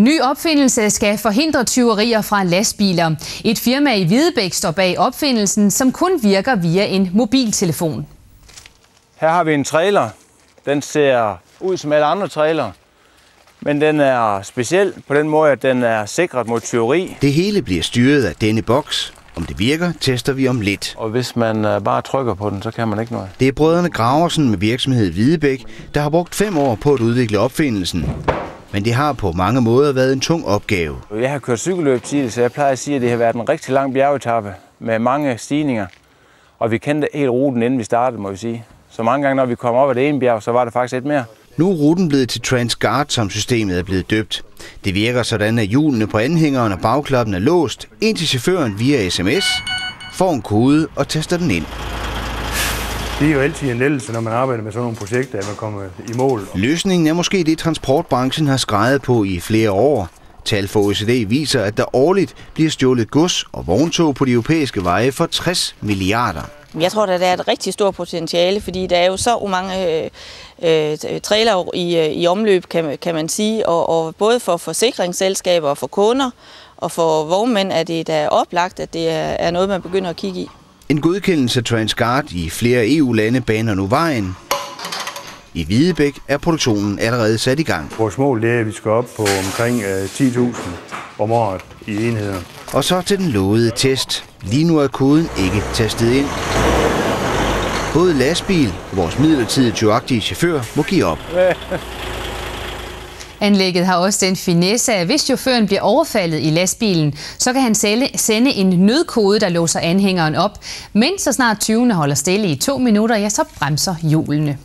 Ny opfindelse skal forhindre tyverier fra lastbiler. Et firma i Hvidebæk står bag opfindelsen, som kun virker via en mobiltelefon. Her har vi en trailer. Den ser ud som alle andre trailere, men den er speciel på den måde, at den er sikret mod tyveri. Det hele bliver styret af denne boks. Om det virker, tester vi om lidt. Og hvis man bare trykker på den, så kan man ikke noget. Det er brødrene Graversen med virksomhed Hvidebæk, der har brugt 5 år på at udvikle opfindelsen. Men det har på mange måder været en tung opgave. Jeg har kørt cykelløb tidligere, så jeg plejer at sige, at det har været en rigtig lang bjergetappe med mange stigninger. Og vi kendte helt ruten, inden vi startede, må vi sige. Så mange gange, når vi kom op ad det ene bjerg, så var det faktisk et mere. Nu er ruten blevet til TransGuard, som systemet er blevet døbt. Det virker sådan, at hjulene på anhængeren og bagklappen er låst, indtil chaufføren via sms får en kode og taster den ind. Det er jo altid en lettelse, når man arbejder med sådan nogle projekter, at man kommer i mål. Løsningen er måske det, transportbranchen har skreget på i flere år. Tal fra OECD viser, at der årligt bliver stjålet gods og vogntog på de europæiske veje for 60 milliarder. Jeg tror, at der er et rigtig stort potentiale, fordi der er jo så mange trailer i omløb, kan man sige, og både for forsikringsselskaber og for kunder og for vognmænd er det da oplagt, at det er noget, man begynder at kigge i. En godkendelse af TransGuard i flere EU-lande baner nu vejen. I Hvidebæk er produktionen allerede sat i gang. Vores mål er, at vi skal op på omkring 10.000 om året i enheder. Og så til den lovede test. Lige nu er koden ikke tastet ind. Både lastbil og vores midlertidige tyvagtige chauffør må give op. Anlægget har også den finesse, at hvis chaufføren bliver overfaldet i lastbilen, så kan han sende en nødkode, der låser anhængeren op. Men så snart tyvene holder stille i 2 minutter, ja, så bremser hjulene.